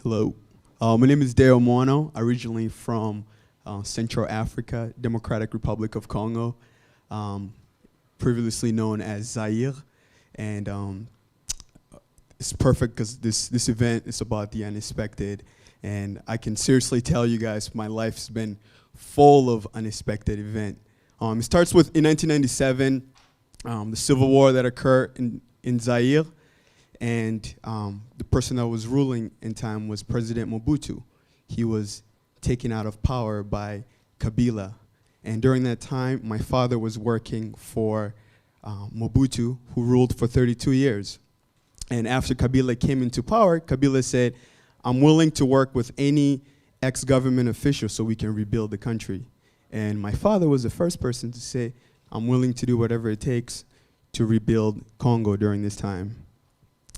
Hello. My name is Deo Mwano, originally from Central Africa, Democratic Republic of Congo, previously known as Zaire. And it's perfect because this event is about the unexpected. And I can seriously tell you guys, my life's been full of unexpected events. It starts with, in 1997, the civil war that occurred in Zaire. And the person that was ruling in time was President Mobutu. He was taken out of power by Kabila. And during that time, my father was working for Mobutu, who ruled for 32 years. And after Kabila came into power, Kabila said, I'm willing to work with any ex-government official so we can rebuild the country. And my father was the first person to say, I'm willing to do whatever it takes to rebuild Congo during this time.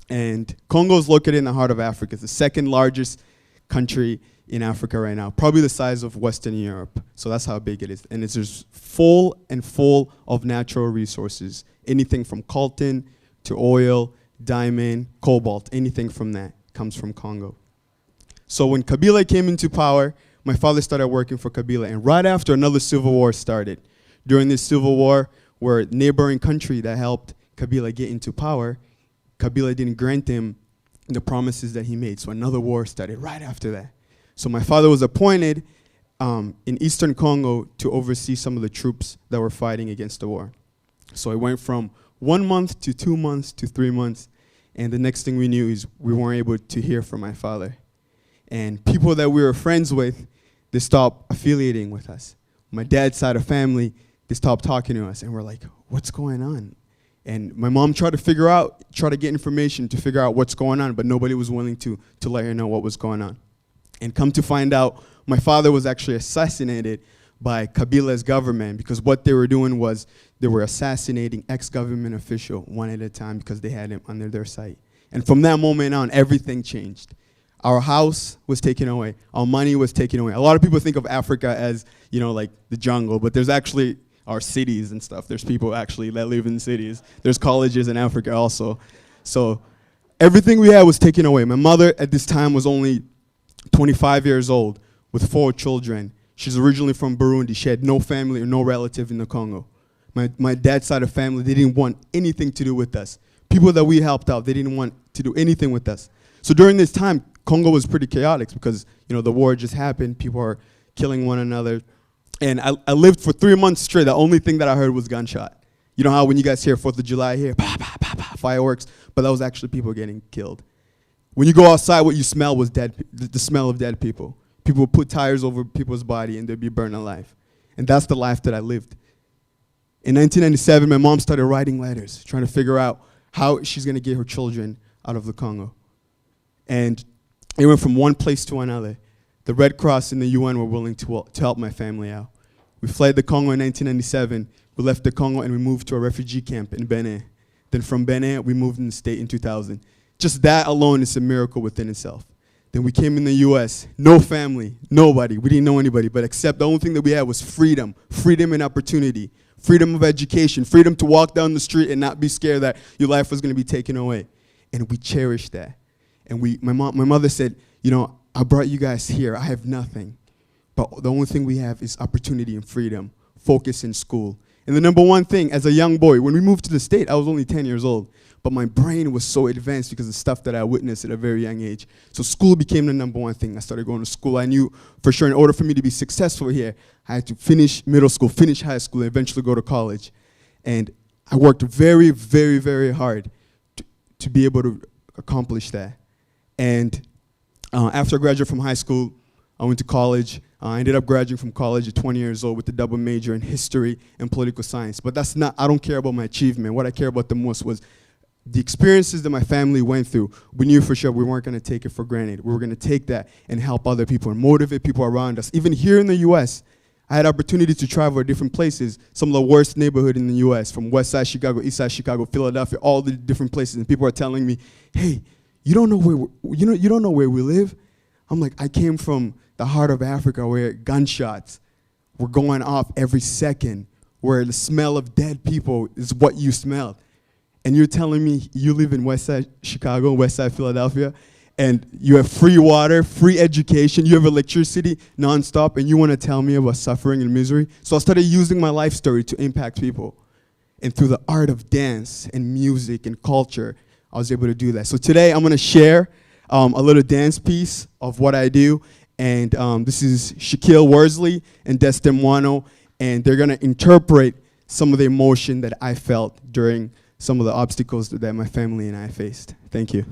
And Congo is located in the heart of Africa. It's the second largest country in Africa right now, probably the size of Western Europe. So that's how big it is. And it's just full of natural resources. Anything from coltan to oil, diamond, cobalt, anything from that comes from Congo. So when Kabila came into power, my father started working for Kabila. And right after, another civil war started. During this civil war, where a neighboring country that helped Kabila get into power, Kabila didn't grant him the promises that he made. So another war started right after that. So my father was appointed in Eastern Congo to oversee some of the troops that were fighting against the war. So it went from 1 month to 2 months to 3 months. And the next thing we knew is we weren't able to hear from my father. And people that we were friends with, they stopped affiliating with us. My dad's side of family, they stopped talking to us. And we're like, what's going on? And my mom tried to get information to figure out what's going on, but nobody was willing to let her know what was going on. And come to find out, my father was actually assassinated by Kabila's government, because what they were doing was they were assassinating ex-government official one at a time because they had him under their sight. And from that moment on, everything changed. Our house was taken away. Our money was taken away. A lot of people think of Africa as, you know, like the jungle, but there's actually our cities and stuff. There's people actually that live in cities. There's colleges in Africa also. So everything we had was taken away. My mother at this time was only 25 years old with 4 children. She's originally from Burundi. She had no family or no relative in the Congo. My dad's side of family, they didn't want anything to do with us. People that we helped out, they didn't want to do anything with us. So during this time, Congo was pretty chaotic because, you know, the war just happened. People are killing one another. And I lived for 3 months straight. The only thing that I heard was gunshot. You know how when you guys hear 4th of July here, bah, bah, bah, bah, fireworks, but that was actually people getting killed. When you go outside, what you smell was the smell of dead people. People would put tires over people's body and they'd be burned alive. And that's the life that I lived. In 1997, my mom started writing letters, trying to figure out how she's going to get her children out of the Congo. And it went from one place to another. The Red Cross and the UN were willing to help my family out. We fled the Congo in 1997. We left the Congo and we moved to a refugee camp in Benin. Then from Benin, we moved in the state in 2000. Just that alone is a miracle within itself. Then we came in the US, no family, nobody. We didn't know anybody, but except the only thing that we had was freedom. Freedom and opportunity. Freedom of education. Freedom to walk down the street and not be scared that your life was going to be taken away. And we cherished that. And my mother said, you know, I brought you guys here. I have nothing. But the only thing we have is opportunity and freedom, focus in school. And the number one thing, as a young boy, when we moved to the state, I was only 10 years old. But my brain was so advanced because of the stuff that I witnessed at a very young age. So school became the number one thing. I started going to school. I knew for sure in order for me to be successful here, I had to finish middle school, finish high school, and eventually go to college. And I worked very, very, very hard to be able to accomplish that. And after I graduated from high school, I went to college. I ended up graduating from college at 20 years old with a double major in history and political science. But that's not, I don't care about my achievement. What I care about the most was the experiences that my family went through. We knew for sure we weren't going to take it for granted. We were going to take that and help other people and motivate people around us. Even here in the US, I had opportunity to travel to different places, some of the worst neighborhoods in the US, from West Side Chicago, East Side Chicago, Philadelphia, all the different places. And people are telling me, hey, you don't know where we live? I'm like, I came from the heart of Africa where gunshots were going off every second, where the smell of dead people is what you smell. And you're telling me you live in West Side Chicago, West Side Philadelphia, and you have free water, free education, you have electricity nonstop, and you want to tell me about suffering and misery? So I started using my life story to impact people. And through the art of dance and music and culture, I was able to do that. So today I'm going to share a little dance piece of what I do. And this is Shaquille Worsley and Deo Mwano, and they're going to interpret some of the emotion that I felt during some of the obstacles that my family and I faced. Thank you.